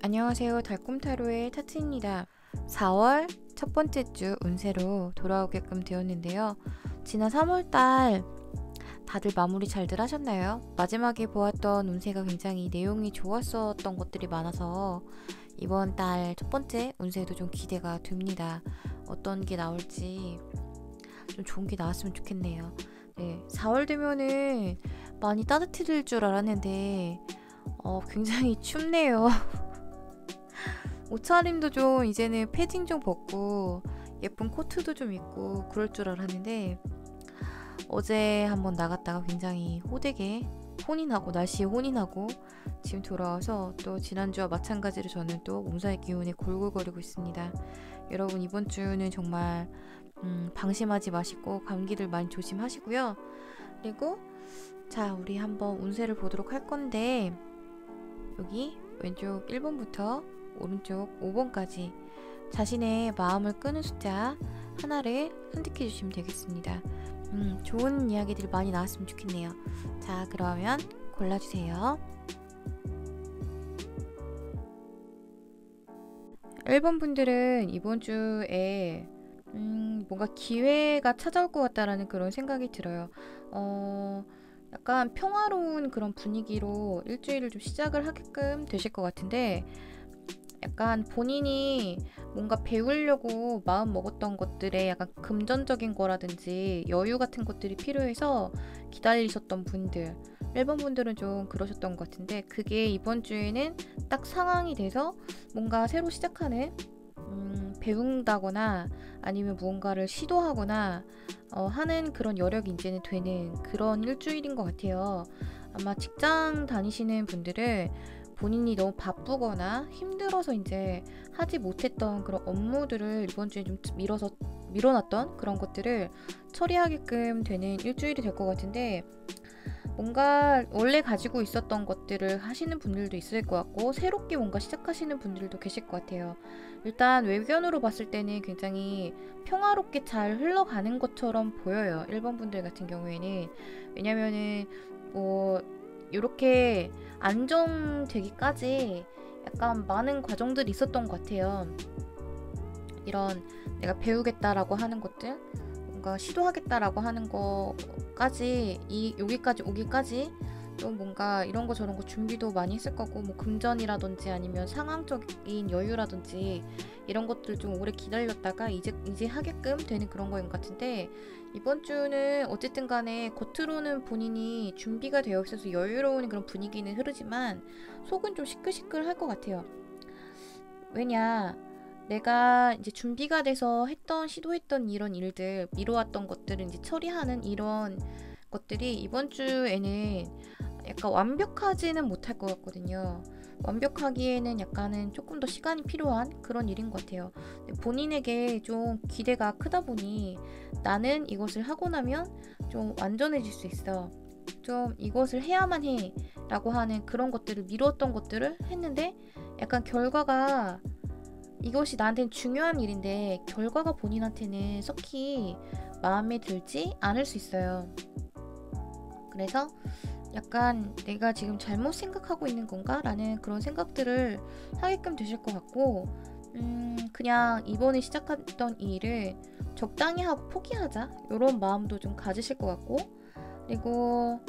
안녕하세요. 달콤타로의 타트입니다. 4월 첫 번째 주 운세로 돌아오게끔 되었는데요. 지난 3월달 다들 마무리 잘들 하셨나요? 마지막에 보았던 운세가 굉장히 내용이 좋았었던 것들이 많아서 이번 달 첫 번째 운세도 좀 기대가 됩니다. 어떤 게 나올지 좀 좋은 게 나왔으면 좋겠네요. 네, 4월 되면은 많이 따뜻해질 줄 알았는데 굉장히 춥네요. 옷차림도 좀 이제는 패딩 좀 벗고 예쁜 코트도 좀 입고 그럴 줄 알았는데 어제 한번 나갔다가 굉장히 호되게 혼이 나고 날씨에 혼이 나고 지금 돌아와서 또 지난주와 마찬가지로 저는 또 몸살 기운에 골골거리고 있습니다. 여러분 이번 주는 정말 방심하지 마시고 감기들 많이 조심하시고요. 그리고 자 우리 한번 운세를 보도록 할 건데 여기 왼쪽 1번부터 오른쪽 5번까지 자신의 마음을 끄는 숫자 하나를 선택해 주시면 되겠습니다. 좋은 이야기들 많이 나왔으면 좋겠네요. 자 그러면 골라주세요. 1번 분들은 이번 주에 뭔가 기회가 찾아올 것 같다라는 그런 생각이 들어요. 약간 평화로운 그런 분위기로 일주일을 좀 시작을 하게끔 되실 것 같은데 약간 본인이 뭔가 배우려고 마음 먹었던 것들에 약간 금전적인 거라든지 여유 같은 것들이 필요해서 기다리셨던 분들 1번 분들은 좀 그러셨던 것 같은데 그게 이번 주에는 딱 상황이 돼서 뭔가 새로 시작하는 배운다거나 아니면 무언가를 시도하거나 하는 그런 여력이 이제는 되는 그런 일주일인 것 같아요. 아마 직장 다니시는 분들은 본인이 너무 바쁘거나 힘들어서 이제 하지 못했던 그런 업무들을 이번 주에 좀 밀어놨던 그런 것들을 처리하게끔 되는 일주일이 될 것 같은데 뭔가 원래 가지고 있었던 것들을 하시는 분들도 있을 것 같고 새롭게 뭔가 시작하시는 분들도 계실 것 같아요. 일단 외견으로 봤을 때는 굉장히 평화롭게 잘 흘러가는 것처럼 보여요. 1번 분들 같은 경우에는. 왜냐면은 이렇게 안정되기까지 약간 많은 과정들이 있었던 것 같아요. 이런 내가 배우겠다라고 하는 것들 뭔가 시도하겠다라고 하는 거까지 여기까지 오기까지 좀 뭔가 이런 거 저런 거 준비도 많이 했을 거고 뭐 금전이라든지 아니면 상황적인 여유라든지 이런 것들 좀 오래 기다렸다가 이제 하게끔 되는 그런 거인 것 같은데 이번 주는 어쨌든 간에 겉으로는 본인이 준비가 되어 있어서 여유로운 그런 분위기는 흐르지만 속은 좀 시끌시끌할 것 같아요. 왜냐 내가 이제 준비가 돼서 시도했던 이런 일들, 미뤄왔던 것들을 이제 처리하는 이런 것들이 이번 주에는 약간 완벽하지는 못할 것 같거든요. 완벽하기에는 약간은 조금 더 시간이 필요한 그런 일인 것 같아요. 본인에게 좀 기대가 크다 보니 나는 이것을 하고 나면 좀 완전해질 수 있어. 좀 이것을 해야만 해. 라고 하는 그런 것들을 미뤘던 것들을 했는데 약간 결과가 이것이 나한테는 중요한 일인데 결과가 본인한테는 썩히 마음에 들지 않을 수 있어요. 그래서 약간 내가 지금 잘못 생각하고 있는 건가? 라는 그런 생각들을 하게끔 되실 것 같고 그냥 이번에 시작했던 이 일을 적당히 하고 포기하자 이런 마음도 좀 가지실 것 같고 그리고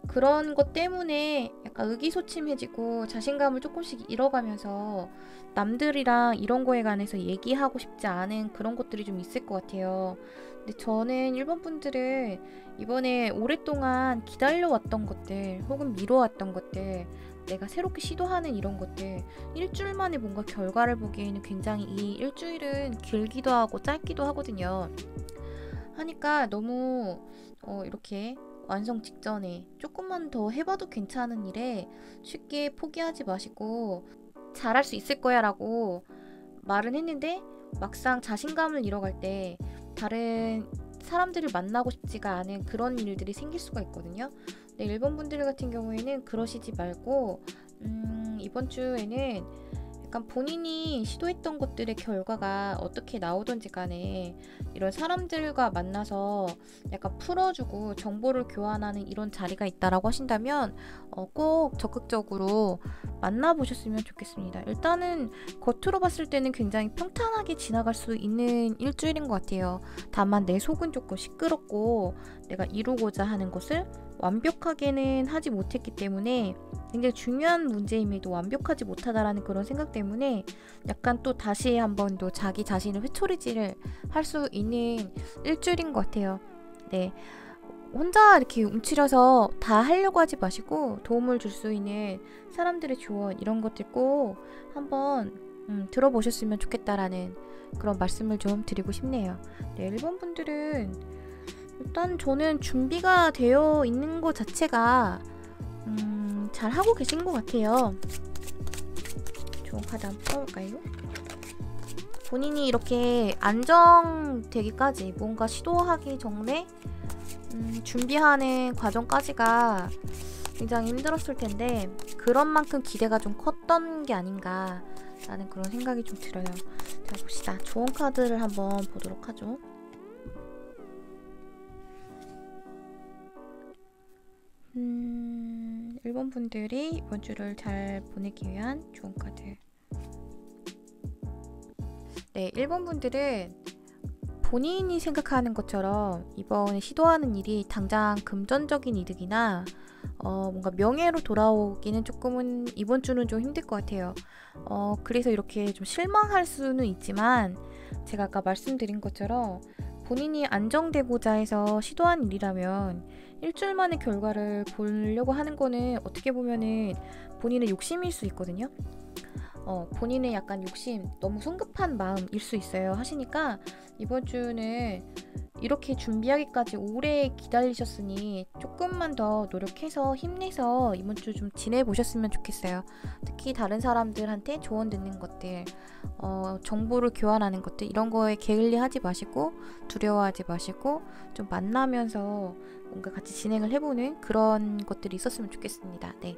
그런 것 때문에 약간 의기소침해지고 자신감을 조금씩 잃어가면서 남들이랑 이런 거에 관해서 얘기하고 싶지 않은 그런 것들이 좀 있을 것 같아요. 근데 저는 일본 분들은 이번에 오랫동안 기다려왔던 것들 혹은 미뤄왔던 것들 내가 새롭게 시도하는 이런 것들 일주일 만에 뭔가 결과를 보기에는 굉장히 이 일주일은 길기도 하고 짧기도 하거든요. 하니까 너무 이렇게 완성 직전에 조금만 더 해봐도 괜찮은 일에 쉽게 포기하지 마시고 잘할 수 있을 거야 라고 말은 했는데 막상 자신감을 잃어갈 때 다른 사람들을 만나고 싶지가 않은 그런 일들이 생길 수가 있거든요. 근데 일본 분들 같은 경우에는 그러시지 말고 이번 주에는 약간 본인이 시도했던 것들의 결과가 어떻게 나오던지 간에 이런 사람들과 만나서 약간 풀어주고 정보를 교환하는 이런 자리가 있다라고 하신다면 꼭 적극적으로 만나보셨으면 좋겠습니다. 일단은 겉으로 봤을 때는 굉장히 평탄하게 지나갈 수 있는 일주일인 것 같아요. 다만 내 속은 조금 시끄럽고 내가 이루고자 하는 것을 완벽하게는 하지 못했기 때문에 굉장히 중요한 문제임에도 완벽하지 못하다라는 그런 생각 때문에 약간 또 다시 한번 또 자기 자신을 회초리질을 할 수 있는 일주일인 것 같아요. 네, 혼자 이렇게 움츠려서 다 하려고 하지 마시고 도움을 줄 수 있는 사람들의 조언 이런 것들 꼭 한번 들어보셨으면 좋겠다라는 그런 말씀을 좀 드리고 싶네요. 네, 1번 분들은 일단 저는 준비가 되어 있는 것 자체가 잘 하고 계신 것 같아요. 좋은 카드 한번 뽑아볼까요? 본인이 이렇게 안정되기까지 뭔가 시도하기 전에 준비하는 과정까지가 굉장히 힘들었을 텐데 그런 만큼 기대가 좀 컸던 게 아닌가 라는 그런 생각이 좀 들어요. 자, 봅시다. 좋은 카드를 한번 보도록 하죠. 1번 분들이 이번 주를 잘 보내기 위한 좋은 카드. 네, 1번 분들은 본인이 생각하는 것처럼 이번에 시도하는 일이 당장 금전적인 이득이나 뭔가 명예로 돌아오기는 조금은 이번 주는 좀 힘들 것 같아요. 그래서 이렇게 좀 실망할 수는 있지만 제가 아까 말씀드린 것처럼 본인이 안정되고자 해서 시도한 일이라면 일주일 만의 결과를 보려고 하는 거는 어떻게 보면은 본인의 욕심일 수 있거든요. 본인의 약간 욕심, 너무 성급한 마음일 수 있어요 하시니까 이번 주는 이렇게 준비하기까지 오래 기다리셨으니 조금만 더 노력해서 힘내서 이번 주 좀 지내보셨으면 좋겠어요. 특히 다른 사람들한테 조언 듣는 것들, 정보를 교환하는 것들 이런 거에 게을리하지 마시고 두려워하지 마시고 좀 만나면서 뭔가 같이 진행을 해보는 그런 것들이 있었으면 좋겠습니다. 네,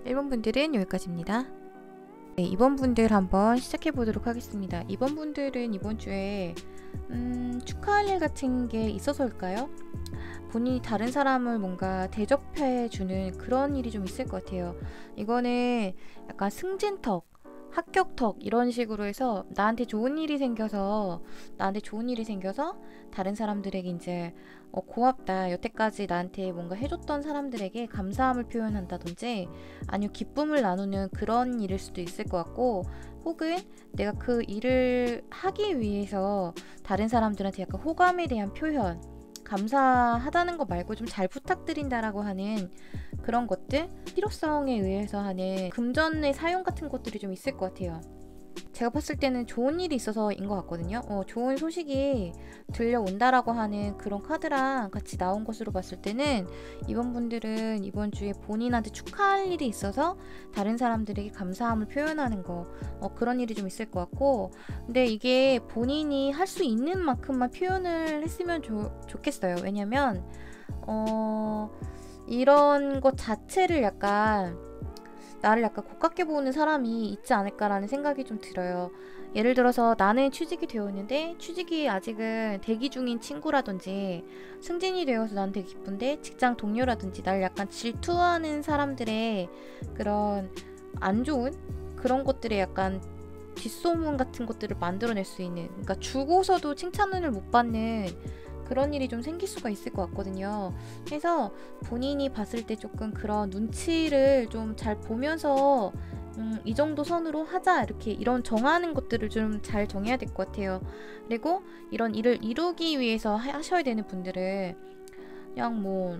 1번 분들은 여기까지입니다. 네, 2번 분들 한번 시작해 보도록 하겠습니다. 2번 분들은 이번 주에 축하할 일 같은 게 있어서일까요? 본인이 다른 사람을 뭔가 대접해 주는 그런 일이 좀 있을 것 같아요. 이거는 약간 승진턱, 합격턱 이런 식으로 해서 나한테 좋은 일이 생겨서 다른 사람들에게 이제 고맙다, 여태까지 나한테 뭔가 해줬던 사람들에게 감사함을 표현한다든지 아니면 기쁨을 나누는 그런 일일 수도 있을 것 같고, 혹은 내가 그 일을 하기 위해서 다른 사람들한테 약간 호감에 대한 표현, 감사하다는 거 말고 좀 잘 부탁드린다라고 하는 그런 것들, 필요성에 의해서 하는 금전의 사용 같은 것들이 좀 있을 것 같아요. 제가 봤을 때는 좋은 일이 있어서인 것 같거든요. 좋은 소식이 들려온다라고 하는 그런 카드랑 같이 나온 것으로 봤을 때는 이번 분들은 이번 주에 본인한테 축하할 일이 있어서 다른 사람들에게 감사함을 표현하는 거, 그런 일이 좀 있을 것 같고, 근데 이게 본인이 할 수 있는 만큼만 표현을 했으면 좋겠어요. 왜냐면 이런 것 자체를 나를 약간 고깝게 보는 사람이 있지 않을까라는 생각이 좀 들어요. 예를 들어서 나는 취직이 되어 있는데 취직이 아직은 대기 중인 친구라든지, 승진이 되어서 난 되게 기쁜데 직장 동료라든지 나를 약간 질투하는 사람들의 그런 안 좋은 그런 것들에 약간 뒷소문 같은 것들을 만들어낼 수 있는, 그러니까 주고서도 칭찬을 못 받는 그런 일이 좀 생길 수가 있을 것 같거든요. 그래서 본인이 봤을 때 조금 그런 눈치를 좀 잘 보면서 이 정도 선으로 하자, 이렇게 이런 정하는 것들을 좀 잘 정해야 될 것 같아요. 그리고 이런 일을 이루기 위해서 하셔야 되는 분들은 그냥 뭐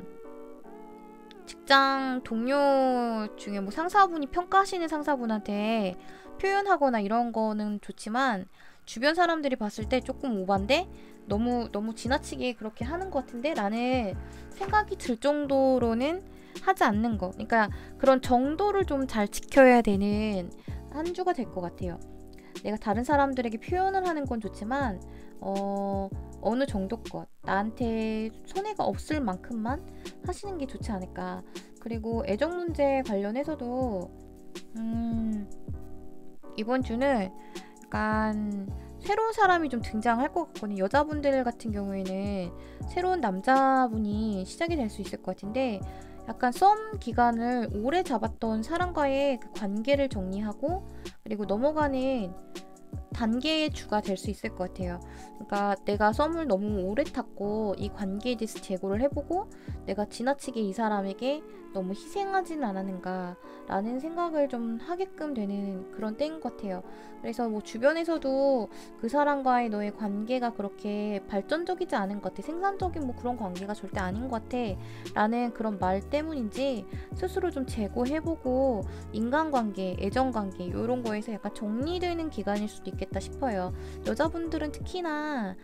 직장 동료 중에 뭐 상사분이 평가하시는 상사분한테 표현하거나 이런 거는 좋지만, 주변 사람들이 봤을 때 조금 오반데 너무 지나치게 그렇게 하는 것 같은데 라는 생각이 들 정도로는 하지 않는 거, 그러니까 그런 정도를 좀 잘 지켜야 되는 한 주가 될 것 같아요. 내가 다른 사람들에게 표현을 하는 건 좋지만 어느 정도껏 나한테 손해가 없을 만큼만 하시는 게 좋지 않을까. 그리고 애정 문제 관련해서도 이번 주는 약간 새로운 사람이 좀 등장할 것 같거든요. 여자분들 같은 경우에는 새로운 남자분이 시작이 될 수 있을 것 같은데, 약간 썸 기간을 오래 잡았던 사람과의 그 관계를 정리하고 그리고 넘어가는 단계의 주가 될 수 있을 것 같아요. 그러니까 내가 썸을 너무 오래 탔고 이 관계에 대해서 재고를 해보고 내가 지나치게 이 사람에게 너무 희생하지는 않았는가 라는 생각을 좀 하게끔 되는 그런 때인 것 같아요. 그래서 뭐 주변에서도 그 사람과의 너의 관계가 그렇게 발전적이지 않은 것 같아, 생산적인 뭐 그런 관계가 절대 아닌 것 같아 라는 그런 말 때문인지 스스로 좀 재고해보고 인간관계, 애정관계 이런 거에서 약간 정리되는 기간일 수도 있겠다 싶어요. 여자분들은 특히나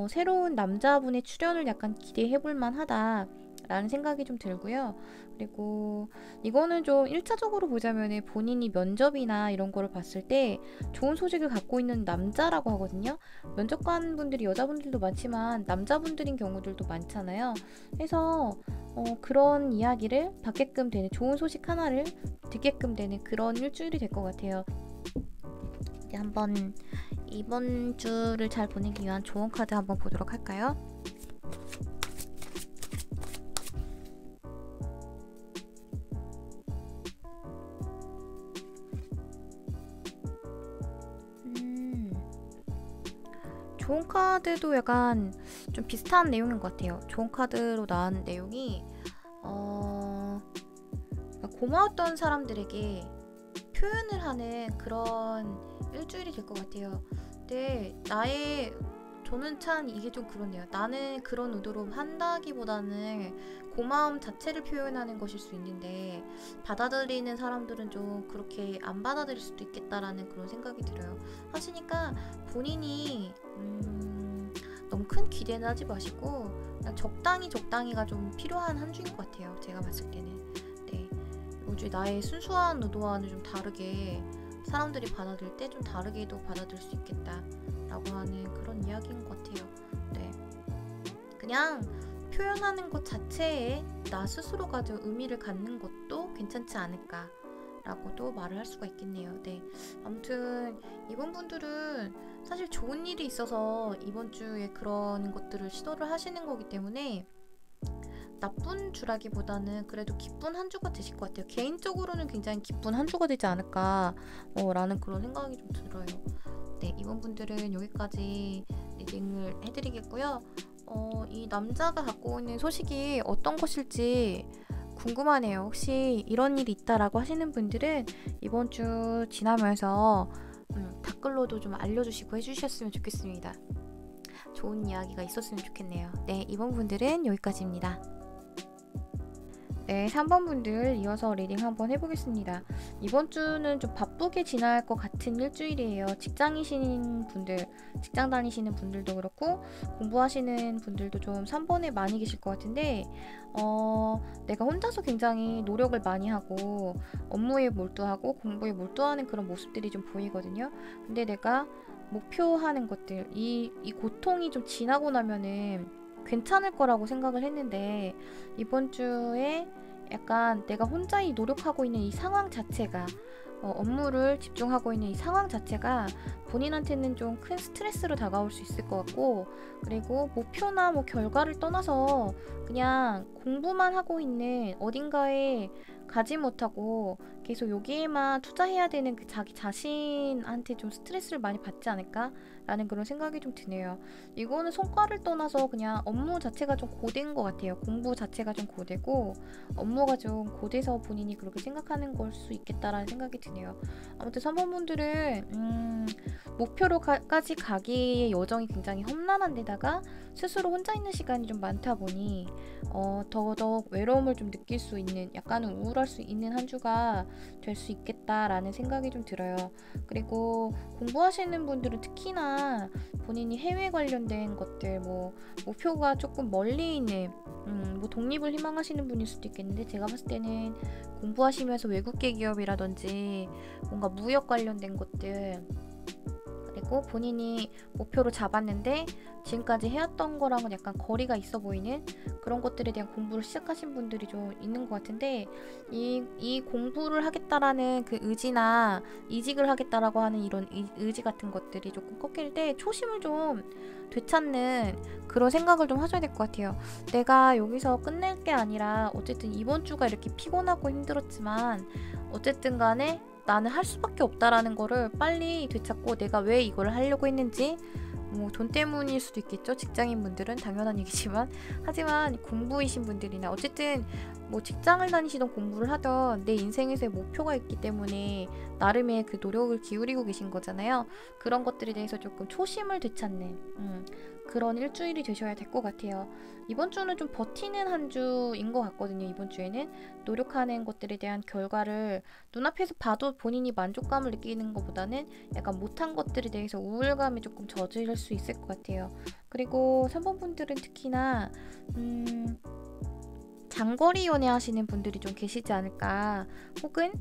새로운 남자분의 출연을 약간 기대해볼 만하다 라는 생각이 좀 들고요. 그리고 이거는 좀 1차적으로 보자면 본인이 면접이나 이런 거를 봤을 때 좋은 소식을 갖고 있는 남자라고 하거든요. 면접관 분들이 여자분들도 많지만 남자분들인 경우들도 많잖아요. 그래서 그런 이야기를 받게끔 되는, 좋은 소식 하나를 듣게끔 되는 그런 일주일이 될 것 같아요. 이제 한번 이번 주를 잘 보내기 위한 조언 카드 한번 보도록 할까요? 좋은 카드도 약간 좀 비슷한 내용인 것 같아요. 좋은 카드로 나온 내용이 고마웠던 사람들에게 표현을 하는 그런 일주일이 될 것 같아요. 근데 저는 참 이게 좀 그렇네요. 나는 그런 의도로 한다기보다는 고마움 자체를 표현하는 것일 수 있는데 받아들이는 사람들은 좀 그렇게 안 받아들일 수도 있겠다라는 그런 생각이 들어요. 하시니까 본인이 너무 큰 기대는 하지 마시고 그냥 적당히가 좀 필요한 한 주인 것 같아요. 제가 봤을 때는. 네, 요즘 나의 순수한 의도와는 좀 다르게 사람들이 받아들일 때 좀 다르게도 받아들일 수 있겠다라고 하는 그런 이야기인 것 같아요. 네, 그냥 표현하는 것 자체에 나 스스로가 좀 의미를 갖는 것도 괜찮지 않을까 라고도 말을 할 수가 있겠네요. 네, 아무튼 이번 분들은 사실 좋은 일이 있어서 이번 주에 그런 것들을 시도를 하시는 거기 때문에 나쁜 주라기보다는 그래도 기쁜 한 주가 되실 것 같아요. 개인적으로는 굉장히 기쁜 한 주가 되지 않을까 라는 그런 생각이 좀 들어요. 네, 이번 분들은 여기까지 리딩을 해드리겠고요. 이 남자가 갖고 있는 소식이 어떤 것일지 궁금하네요. 혹시 이런 일이 있다라고 하시는 분들은 이번 주 지나면서 댓글로도 좀 알려주시고 해주셨으면 좋겠습니다. 좋은 이야기가 있었으면 좋겠네요. 네, 이번 분들은 여기까지입니다. 네, 3번 분들 이어서 리딩 한번 해보겠습니다. 이번 주는 좀 바쁘게 지날 것 같은 일주일이에요. 직장 다니시는 분들도 그렇고 공부하시는 분들도 좀 3번에 많이 계실 것 같은데 내가 혼자서 굉장히 노력을 많이 하고 업무에 몰두하고 공부에 몰두하는 그런 모습들이 좀 보이거든요. 근데 내가 목표하는 것들, 이 고통이 좀 지나고 나면은 괜찮을 거라고 생각을 했는데 이번 주에 약간 내가 혼자 노력하고 있는 이 상황 자체가 업무를 집중하고 있는 이 상황 자체가 본인한테는 좀 큰 스트레스로 다가올 수 있을 것 같고, 그리고 목표나 뭐 결과를 떠나서 그냥 공부만 하고 있는 어딘가에 가지 못하고 계속 여기에만 투자해야 되는 그 자기 자신한테 좀 스트레스를 많이 받지 않을까? 라는 그런 생각이 좀 드네요. 이거는 성과를 떠나서 그냥 업무 자체가 좀 고된 것 같아요. 공부 자체가 좀 고되고 업무가 좀 고돼서 본인이 그렇게 생각하는 걸 수 있겠다라는 생각이 드네요. 아무튼 3번 분들은 목표로까지 가기의 여정이 굉장히 험난한 데다가 스스로 혼자 있는 시간이 좀 많다 보니 더더욱 외로움을 좀 느낄 수 있는, 약간은 우울할 수 있는 한 주가 될 수 있겠다라는 생각이 좀 들어요. 그리고 공부하시는 분들은 특히나 본인이 해외 관련된 것들, 뭐 목표가 조금 멀리 있는 뭐 독립을 희망하시는 분일 수도 있겠는데, 제가 봤을 때는 공부하시면서 외국계 기업이라든지 뭔가 무역 관련된 것들, 그리고 본인이 목표로 잡았는데 지금까지 해왔던 거랑은 약간 거리가 있어 보이는 그런 것들에 대한 공부를 시작하신 분들이 좀 있는 것 같은데, 이 공부를 하겠다라는 그 의지나 이직을 하겠다라고 하는 이런 의지 같은 것들이 조금 꺾일 때 초심을 좀 되찾는 그런 생각을 좀 하셔야 될 것 같아요. 내가 여기서 끝낼 게 아니라 어쨌든 이번 주가 이렇게 피곤하고 힘들었지만 어쨌든 간에 나는 할 수밖에 없다라는 거를 빨리 되찾고, 내가 왜 이걸 하려고 했는지, 뭐 돈 때문일 수도 있겠죠. 직장인 분들은 당연한 얘기지만, 하지만 공부이신 분들이나 어쨌든 뭐 직장을 다니시던 공부를 하던 내 인생에서의 목표가 있기 때문에 나름의 그 노력을 기울이고 계신 거잖아요. 그런 것들에 대해서 조금 초심을 되찾는 그런 일주일이 되셔야 될 것 같아요. 이번 주는 좀 버티는 한 주인 것 같거든요. 이번 주에는 노력하는 것들에 대한 결과를 눈앞에서 봐도 본인이 만족감을 느끼는 것보다는 약간 못한 것들에 대해서 우울감이 조금 젖을 수 있을 것 같아요. 그리고 3번 분들은 특히나 장거리 연애 하시는 분들이 좀 계시지 않을까, 혹은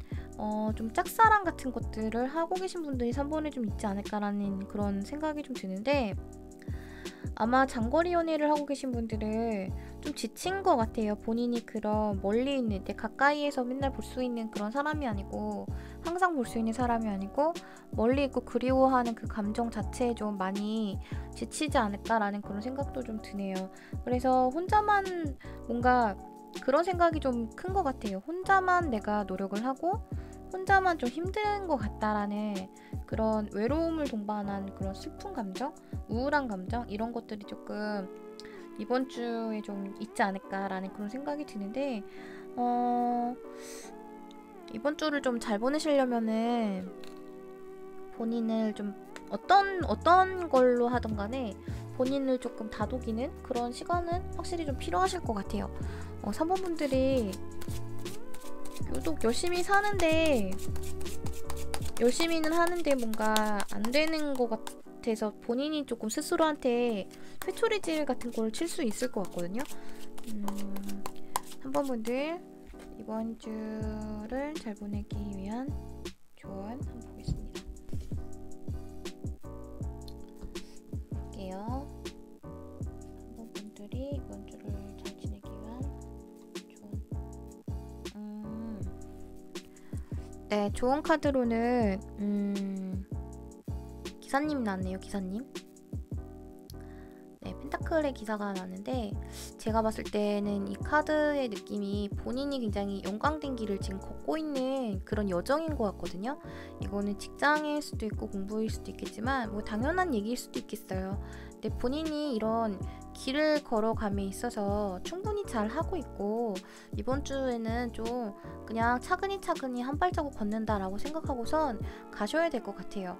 좀 짝사랑 같은 것들을 하고 계신 분들이 3번에 좀 있지 않을까라는 그런 생각이 좀 드는데, 아마 장거리 연애를 하고 계신 분들은 좀 지친 것 같아요. 본인이 그런 멀리 있는, 내 가까이에서 맨날 볼 수 있는 그런 사람이 아니고, 항상 볼 수 있는 사람이 아니고 멀리 있고 그리워하는 그 감정 자체에 좀 많이 지치지 않을까라는 그런 생각도 좀 드네요. 그래서 혼자만 뭔가 그런 생각이 좀 큰 것 같아요. 혼자만 내가 노력을 하고 혼자만 좀 힘든 것 같다라는 그런 외로움을 동반한 그런 슬픈 감정, 우울한 감정, 이런 것들이 조금 이번 주에 좀 있지 않을까라는 그런 생각이 드는데, 이번 주를 좀 잘 보내시려면은 본인을 좀 어떤 걸로 하든 간에 본인을 조금 다독이는 그런 시간은 확실히 좀 필요하실 것 같아요. 3번 분들이 유독 열심히 사는데, 열심히는 하는데 뭔가 안 되는 것 같아서 본인이 조금 스스로한테 회초리질 같은 걸 칠 수 있을 것 같거든요. 3번 분들 이번 주를 잘 보내기 위한 조언 한번 보겠습니다. 볼게요. 3번 분들이 이번 주를 잘 지내기 위한 조언. 네, 조언 카드로는 기사님이 나왔네요. 기사님. 네, 펜타클의 기사가 나왔는데, 제가 봤을 때는 이 카드의 느낌이 본인이 굉장히 영광된 길을 지금 걷고 있는 그런 여정인 것 같거든요. 이거는 직장일 수도 있고 공부일 수도 있겠지만 뭐 당연한 얘기일 수도 있겠어요. 근데 본인이 이런 길을 걸어감에 있어서 충분히 잘 하고 있고, 이번 주에는 좀 그냥 차근히 한 발자국 걷는다라고 생각하고선 가셔야 될 것 같아요.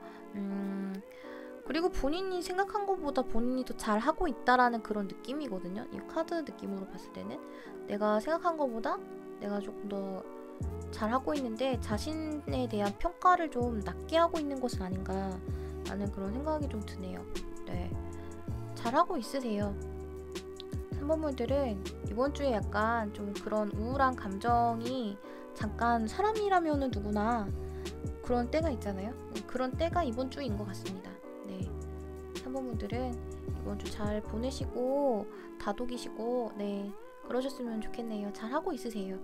그리고 본인이 생각한 것보다 본인이 더 잘하고 있다라는 그런 느낌이거든요. 이 카드 느낌으로 봤을 때는 내가 생각한 것보다 내가 조금 더 잘하고 있는데 자신에 대한 평가를 좀 낮게 하고 있는 것은 아닌가 라는 그런 생각이 좀 드네요. 네, 잘하고 있으세요. 3번 분들은 이번 주에 약간 좀 그런 우울한 감정이, 잠깐 사람이라면은 누구나 그런 때가 있잖아요. 그런 때가 이번 주인 것 같습니다. 네, 3번 분들은 이번 주 잘 보내시고 다독이시고, 네, 그러셨으면 좋겠네요. 잘 하고 있으세요.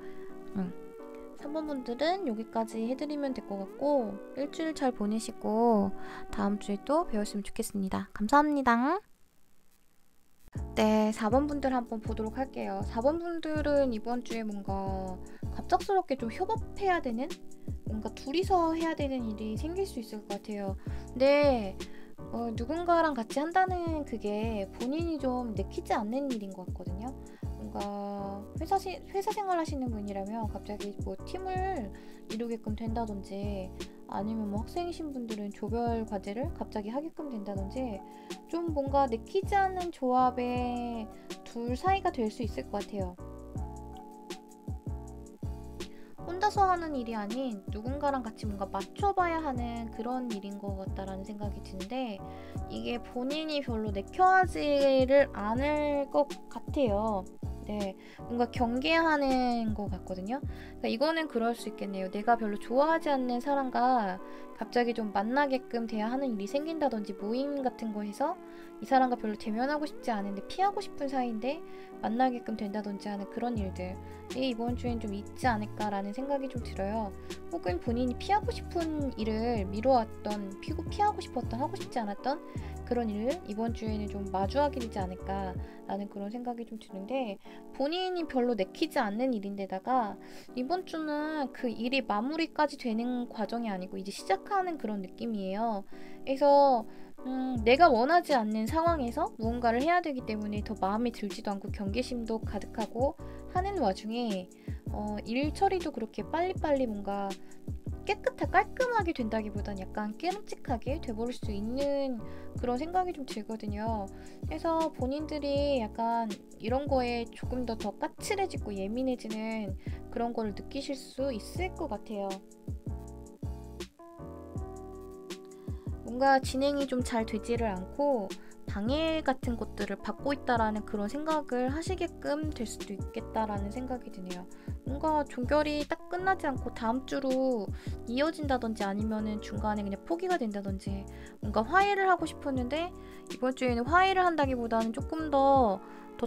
3번 분들은 여기까지 해드리면 될 것 같고, 일주일 잘 보내시고 다음 주에 또 뵈었으면 좋겠습니다. 감사합니다. 네, 4번 분들 한번 보도록 할게요. 4번 분들은 이번 주에 뭔가 갑작스럽게 좀 협업해야 되는, 뭔가 둘이서 해야 되는 일이 생길 수 있을 것 같아요. 근데 누군가랑 같이 한다는 그게 본인이 좀 내키지 않는 일인 것 같거든요. 뭔가 회사 생활 하시는 분이라면 갑자기 뭐 팀을 이루게끔 된다든지, 아니면 뭐 학생이신 분들은 조별 과제를 갑자기 하게끔 된다든지, 좀 뭔가 내키지 않는 조합의 둘 사이가 될 수 있을 것 같아요. 혼자서 하는 일이 아닌 누군가랑 같이 뭔가 맞춰봐야 하는 그런 일인 것 같다라는 생각이 드는데, 이게 본인이 별로 내켜하지를 않을 것 같아요. 네, 뭔가 경계하는 것 같거든요. 그러니까 이거는 그럴 수 있겠네요. 내가 별로 좋아하지 않는 사람과 갑자기 좀 만나게끔 돼야 하는 일이 생긴다든지 모임 같은 거에서 이 사람과 별로 대면하고 싶지 않은데 피하고 싶은 사이인데 만나게끔 된다든지 하는 그런 일들이 이번 주엔 좀 있지 않을까라는 생각이 좀 들어요. 혹은 본인이 피하고 싶은 일을 미뤄왔던, 피하고 싶었던, 하고 싶지 않았던 그런 일을 이번 주에는 좀 마주하게 되지 않을까라는 그런 생각이 좀 드는데, 본인이 별로 내키지 않는 일인데다가 이번 주는 그 일이 마무리까지 되는 과정이 아니고 이제 시작하는 그런 느낌이에요. 그래서 내가 원하지 않는 상황에서 무언가를 해야 되기 때문에 더 마음에 들지도 않고 경계심도 가득하고 하는 와중에 일 처리도 그렇게 빨리빨리 뭔가 깔끔하게 된다기보단 약간 깨름직하게 돼버릴 수 있는 그런 생각이 좀 들거든요. 그래서 본인들이 약간 이런 거에 조금 더 까칠해지고 예민해지는 그런 거를 느끼실 수 있을 것 같아요. 뭔가 진행이 좀 잘 되지를 않고 방해 같은 것들을 받고 있다라는 그런 생각을 하시게끔 될 수도 있겠다라는 생각이 드네요. 뭔가 종결이 딱 끝나지 않고 다음 주로 이어진다든지 아니면은 중간에 그냥 포기가 된다든지, 뭔가 화해를 하고 싶었는데 이번 주에는 화해를 한다기보다는 조금 더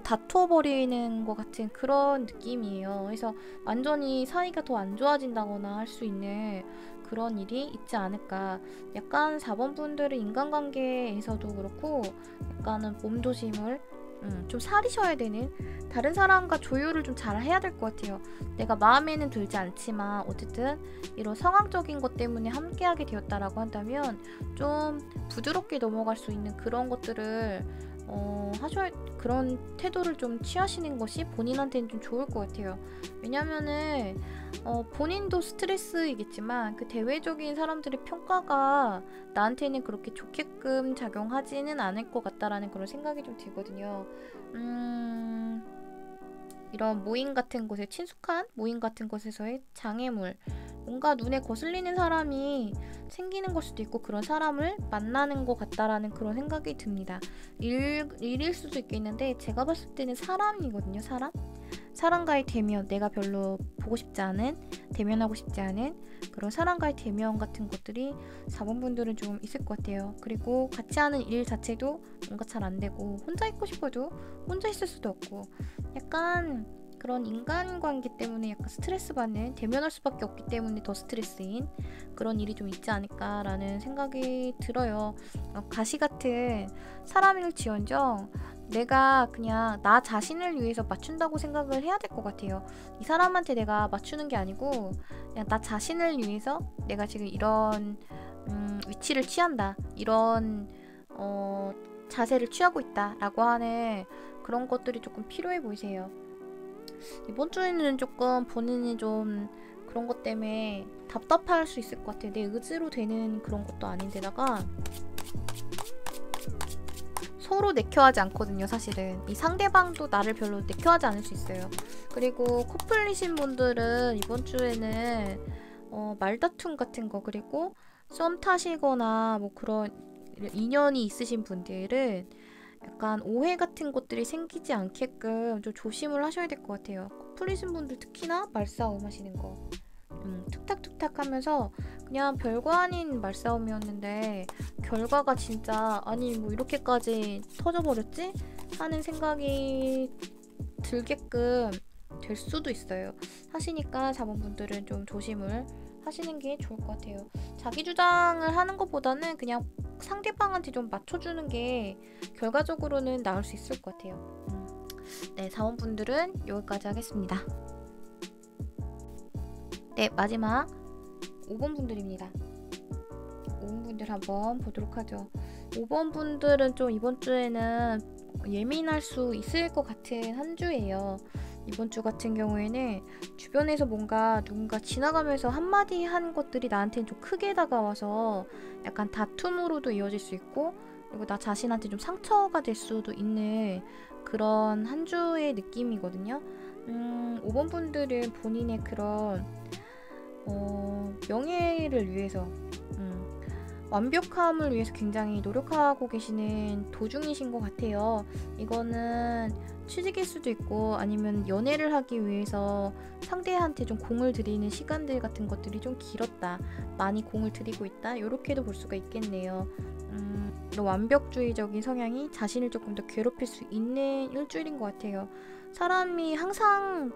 다투어 버리는 것 같은 그런 느낌이에요. 그래서 완전히 사이가 더 안 좋아진다거나 할 수 있는 그런 일이 있지 않을까. 약간 4번 분들은 인간관계에서도 그렇고 약간은 몸조심을 좀 사리셔야 되는, 다른 사람과 조율을 좀 잘 해야 될 것 같아요. 내가 마음에는 들지 않지만 어쨌든 이런 상황적인 것 때문에 함께하게 되었다라고 한다면 좀 부드럽게 넘어갈 수 있는 그런 것들을 그런 태도를 좀 취하시는 것이 본인한테는 좀 좋을 것 같아요. 왜냐면은 본인도 스트레스이겠지만 그 대외적인 사람들의 평가가 나한테는 그렇게 좋게끔 작용하지는 않을 것 같다라는 그런 생각이 좀 들거든요. 이런 모임 같은 곳에, 친숙한 모임 같은 곳에서의 장애물, 뭔가 눈에 거슬리는 사람이 생기는 걸 수도 있고 그런 사람을 만나는 것 같다라는 그런 생각이 듭니다. 일일 수도 있겠는데 제가 봤을 때는 사람이거든요. 사람과의 대면, 내가 별로 보고 싶지 않은, 대면하고 싶지 않은 그런 사람과의 대면 같은 것들이 4번 분들은 좀 있을 것 같아요. 그리고 같이 하는 일 자체도 뭔가 잘 안 되고, 혼자 있고 싶어도 혼자 있을 수도 없고, 약간 그런 인간관계 때문에 약간 스트레스 받는, 대면할 수밖에 없기 때문에 더 스트레스인 그런 일이 좀 있지 않을까라는 생각이 들어요. 가시 같은 사람일지언정 내가 그냥 나 자신을 위해서 맞춘다고 생각을 해야 될 것 같아요. 이 사람한테 내가 맞추는 게 아니고 그냥 나 자신을 위해서 내가 지금 이런 위치를 취한다, 이런 자세를 취하고 있다 라고 하는 그런 것들이 조금 필요해 보이세요. 이번 주에는 조금 본인이 좀 그런 것 때문에 답답할 수 있을 것 같아요. 내 의지로 되는 그런 것도 아닌데다가 서로 내켜하지 않거든요. 사실은 이 상대방도 나를 별로 내켜하지 않을 수 있어요. 그리고 커플이신 분들은 이번 주에는 말다툼 같은 거, 그리고 썸 타시거나 뭐 그런 인연이 있으신 분들은 약간 오해 같은 것들이 생기지 않게끔 좀 조심을 하셔야 될 것 같아요. 커플이신 분들 특히나 말싸움 하시는 거 툭탁툭탁 하면서 그냥 별거 아닌 말싸움이었는데 결과가 진짜 아니 뭐 이렇게까지 터져버렸지? 하는 생각이 들게끔 될 수도 있어요. 하시니까 4번 분들은 좀 조심을 하시는 게 좋을 것 같아요. 자기 주장을 하는 것보다는 그냥 상대방한테 좀 맞춰주는 게 결과적으로는 나을 수 있을 것 같아요. 네, 4번 분들은 여기까지 하겠습니다. 네, 마지막 5번 분들입니다. 5번 분들 한번 보도록 하죠. 5번 분들은 좀 이번 주에는 예민할 수 있을 것 같은 한 주예요. 이번 주 같은 경우에는 주변에서 뭔가 누군가 지나가면서 한마디 한 것들이 나한테는 좀 크게 다가와서 약간 다툼으로도 이어질 수 있고, 그리고 나 자신한테 좀 상처가 될 수도 있는 그런 한 주의 느낌이거든요. 5번 분들은 본인의 그런 명예를 위해서 완벽함을 위해서 굉장히 노력하고 계시는 도중이신 것 같아요. 이거는 취직일 수도 있고 아니면 연애를 하기 위해서 상대한테 좀 공을 들이는 시간들 같은 것들이 좀 길었다. 많이 공을 들이고 있다. 이렇게도 볼 수가 있겠네요. 이런 완벽주의적인 성향이 자신을 조금 더 괴롭힐 수 있는 일주일인 것 같아요. 사람이 항상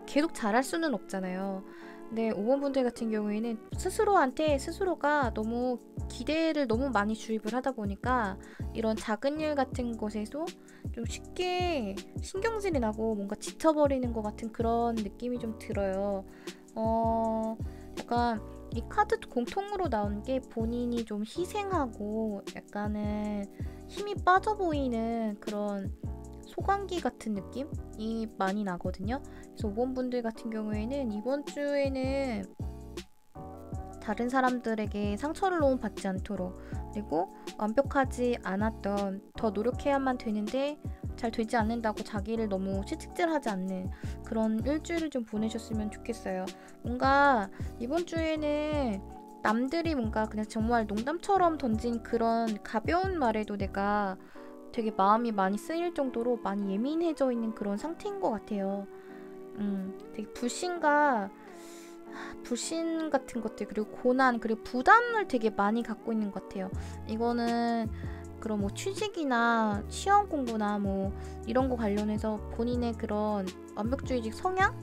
계속 잘할 수는 없잖아요. 근데 5번 분들 같은 경우에는 스스로한테 스스로가 너무 기대를 너무 많이 주입을 하다 보니까 이런 작은 일 같은 것에도 좀 쉽게 신경질이 나고 뭔가 지쳐버리는 것 같은 그런 느낌이 좀 들어요. 약간 이 카드 공통으로 나온 게 본인이 좀 희생하고 약간은 힘이 빠져 보이는 그런 소강기 같은 느낌이 많이 나거든요. 그래서 5번 분들 같은 경우에는 이번 주에는 다른 사람들에게 상처를 너무 받지 않도록, 그리고 완벽하지 않았던, 더 노력해야만 되는데 잘 되지 않는다고 자기를 너무 채찍질하지 않는 그런 일주일을 좀 보내셨으면 좋겠어요. 뭔가 이번 주에는 남들이 뭔가 그냥 정말 농담처럼 던진 그런 가벼운 말에도 내가 되게 마음이 많이 쓰일 정도로 많이 예민해져 있는 그런 상태인 것 같아요. 되게 불신 같은 것들, 그리고 고난, 그리고 부담을 되게 많이 갖고 있는 것 같아요. 이거는 그런 뭐 취직이나 시험 공부나 뭐 이런 거 관련해서 본인의 그런 완벽주의적 성향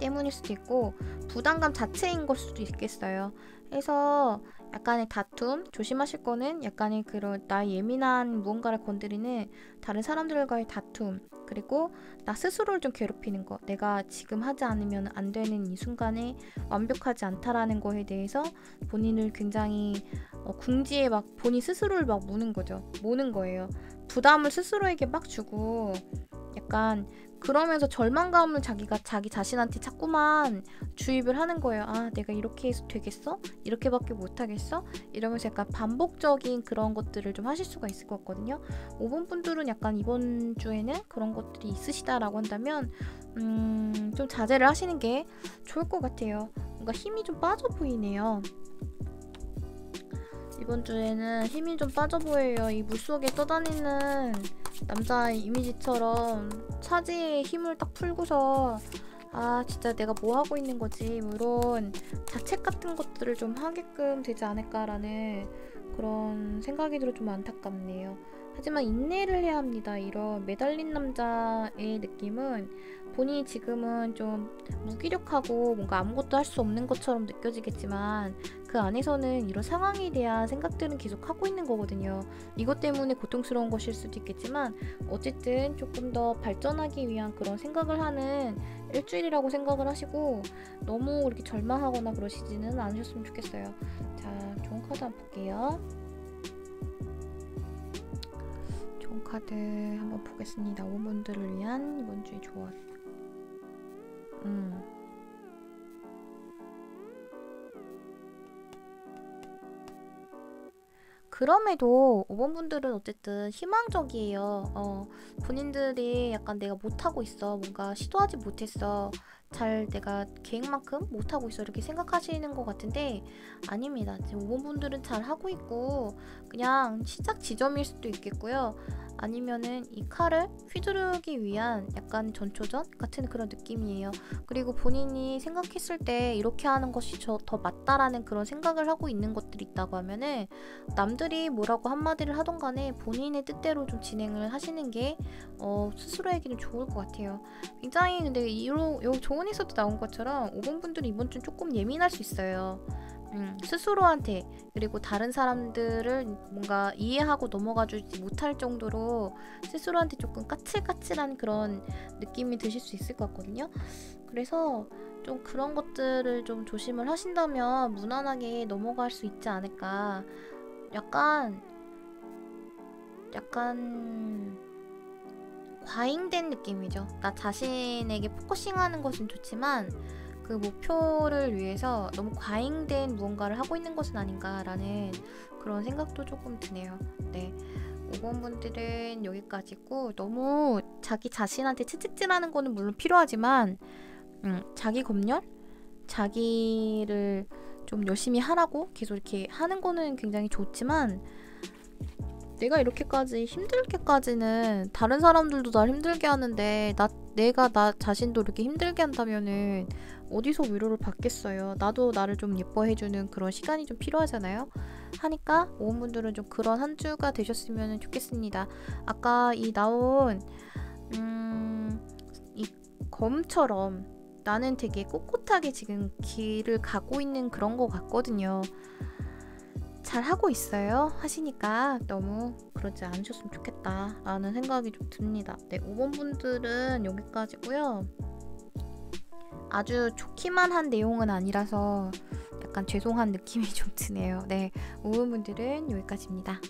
때문일 수도 있고 부담감 자체인 걸 수도 있겠어요. 그래서 약간의 다툼, 조심하실 거는 약간의 그런 나의 예민한 무언가를 건드리는 다른 사람들과의 다툼, 그리고 나 스스로를 좀 괴롭히는 거, 내가 지금 하지 않으면 안 되는 이 순간에 완벽하지 않다라는 거에 대해서 본인을 굉장히 궁지에 막 본인 스스로를 막 모는 거예요. 부담을 스스로에게 막 주고 약간 그러면서 절망감을 자기가 자기 자신한테 자꾸만 주입을 하는 거예요. 아, 내가 이렇게 해서 되겠어? 이렇게밖에 못하겠어? 이러면서 약간 반복적인 그런 것들을 좀 하실 수가 있을 것 같거든요. 5번 분들은 약간 이번 주에는 그런 것들이 있으시다라고 한다면 좀 자제를 하시는 게 좋을 것 같아요. 뭔가 힘이 좀 빠져 보이네요. 이번 주에는 힘이 좀 빠져 보여요. 이 물속에 떠다니는 남자 이미지처럼 차지의 힘을 딱 풀고서 아, 진짜 내가 뭐 하고 있는 거지, 이런 자책 같은 것들을 좀 하게끔 되지 않을까라는 그런 생각이 들어 좀 안타깝네요. 하지만 인내를 해야 합니다. 이런 매달린 남자의 느낌은 본인이 지금은 좀 무기력하고 뭔가 아무것도 할 수 없는 것처럼 느껴지겠지만 그 안에서는 이런 상황에 대한 생각들은 계속 하고 있는 거거든요. 이것 때문에 고통스러운 것일 수도 있겠지만 어쨌든 조금 더 발전하기 위한 그런 생각을 하는 일주일이라고 생각을 하시고 너무 그렇게 절망하거나 그러시지는 않으셨으면 좋겠어요. 자, 좋은 카드 한번 볼게요. 좋은 카드 한번 보겠습니다. 5분들을 위한 이번 주의 조언. 그럼에도 5번 분들은 어쨌든 희망적이에요. 본인들이 약간 내가 못하고 있어, 뭔가 시도하지 못했어, 잘 내가 계획만큼 못하고 있어, 이렇게 생각하시는 것 같은데 아닙니다. 지금 5번 분들은 잘 하고 있고 그냥 시작 지점일 수도 있겠고요. 아니면은 이 칼을 휘두르기 위한 약간 전초전 같은 그런 느낌이에요. 그리고 본인이 생각했을 때 이렇게 하는 것이 더 맞다라는 그런 생각을 하고 있는 것들이 있다고 하면은 남들이 뭐라고 한마디를 하던 간에 본인의 뜻대로 좀 진행을 하시는 게 스스로에게는 좋을 것 같아요. 굉장히 근데 여기 조언에서도 나온 것처럼 5번 분들이 이번 주 조금 예민할 수 있어요. 스스로한테, 그리고 다른 사람들을 뭔가 이해하고 넘어가주지 못할 정도로 스스로한테 조금 까칠까칠한 그런 느낌이 드실 수 있을 것 같거든요. 그래서 좀 그런 것들을 좀 조심을 하신다면 무난하게 넘어갈 수 있지 않을까. 약간 과잉된 느낌이죠. 나 자신에게 포커싱하는 것은 좋지만 그 목표를 위해서 너무 과잉된 무언가를 하고 있는 것은 아닌가라는 그런 생각도 조금 드네요. 네, 5번 분들은 여기까지고, 너무 자기 자신한테 채찍질하는 거는 물론 필요하지만 자기 검열? 자기를 좀 열심히 하라고 계속 이렇게 하는 거는 굉장히 좋지만 내가 이렇게까지 힘들게까지는 다른 사람들도 날 힘들게 하는데 내가 나 자신도 이렇게 힘들게 한다면은 어디서 위로를 받겠어요. 나도 나를 좀 예뻐해주는 그런 시간이 좀 필요하잖아요. 하니까 모험분들은 좀 그런 한 주가 되셨으면 좋겠습니다. 아까 이 나온 이 검처럼 나는 되게 꼿꼿하게 지금 길을 가고 있는 그런 거 같거든요. 잘 하고 있어요 하시니까 너무 그러지 않으셨으면 좋겠다 라는 생각이 좀 듭니다. 네, 5번 분들은 여기까지고요. 아주 좋기만 한 내용은 아니라서 약간 죄송한 느낌이 좀 드네요. 네, 5번 분들은 여기까지입니다.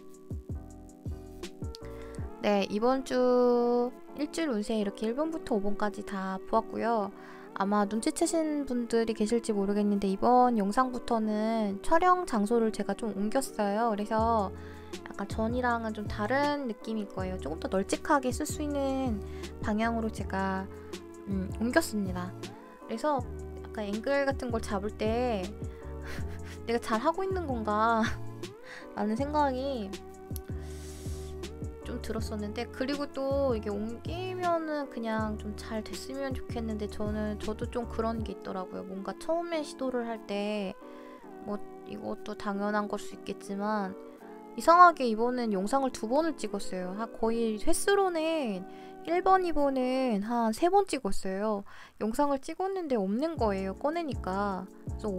네, 이번 주 일주일 운세 이렇게 1번부터 5번까지 다 보았고요. 아마 눈치채신 분들이 계실지 모르겠는데 이번 영상부터는 촬영 장소를 제가 좀 옮겼어요. 그래서 약간 전이랑은 좀 다른 느낌일 거예요. 조금 더 널찍하게 쓸 수 있는 방향으로 제가 옮겼습니다. 그래서 약간 앵글 같은 걸 잡을 때 내가 잘 하고 있는 건가 라는 생각이 좀 들었었는데, 그리고 또 이게 옮기면은 그냥 좀 잘 됐으면 좋겠는데 저도 좀 그런 게 있더라고요. 뭔가 처음에 시도를 할 때 뭐 이것도 당연한 걸 수 있겠지만 이상하게 이번엔 영상을 2번을 찍었어요. 거의 횟수로는 1번, 2번은 한 3번 찍었어요. 영상을 찍었는데 없는 거예요. 꺼내니까. 그래서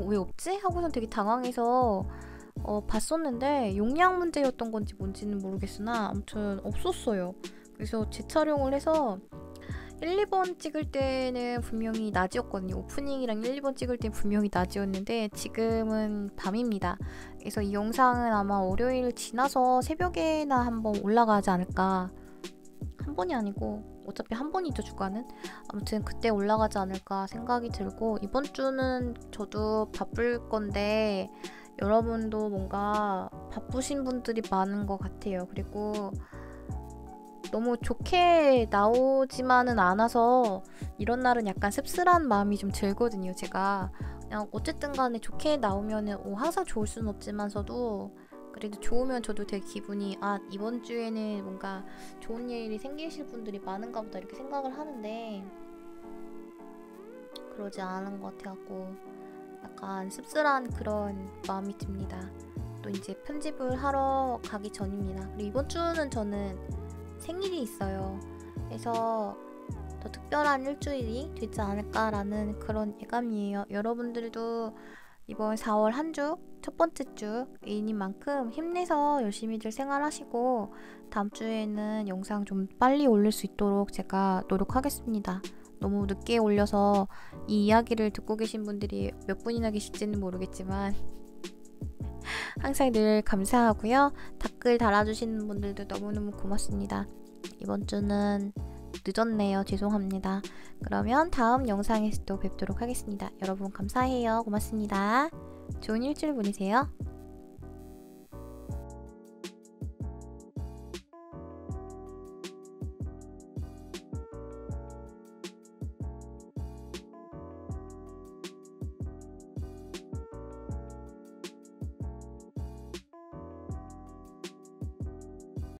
왜 없지? 하고선 되게 당황해서 봤었는데 용량 문제였던 건지 뭔지는 모르겠으나 아무튼 없었어요. 그래서 재촬영을 해서 1, 2번 찍을 때는 분명히 낮이었거든요. 오프닝이랑 1, 2번 찍을 때 분명히 낮이었는데 지금은 밤입니다. 그래서 이 영상은 아마 월요일 지나서 새벽에나 한번 올라가지 않을까. 한 번이 아니고 어차피 한 번이죠, 주간은. 아무튼 그때 올라가지 않을까 생각이 들고, 이번 주는 저도 바쁠 건데 여러분도 뭔가 바쁘신 분들이 많은 것 같아요. 그리고 너무 좋게 나오지만은 않아서 이런 날은 약간 씁쓸한 마음이 좀 들거든요. 제가 그냥 어쨌든 간에 좋게 나오면은 항상 좋을 수는 없지만서도 그래도 좋으면 저도 되게 기분이, 이번 주에는 뭔가 좋은 일이 생기실 분들이 많은가 보다 이렇게 생각을 하는데 그러지 않은 것 같아갖고 약간 씁쓸한 그런 마음이 듭니다. 또 이제 편집을 하러 가기 전입니다. 그리고 이번 주는 저는 생일이 있어요. 그래서 더 특별한 일주일이 되지 않을까라는 그런 예감이에요. 여러분들도 이번 4월 한 주, 첫 번째 주인 만큼 힘내서 열심히들 생활하시고 다음 주에는 영상 좀 빨리 올릴 수 있도록 제가 노력하겠습니다. 너무 늦게 올려서 이 이야기를 듣고 계신 분들이 몇 분이나 계실지는 모르겠지만 항상 늘 감사하고요. 댓글 달아주시는 분들도 너무너무 고맙습니다. 이번 주는 늦었네요. 죄송합니다. 그러면 다음 영상에서 또 뵙도록 하겠습니다. 여러분 감사해요. 고맙습니다. 좋은 일주일 보내세요.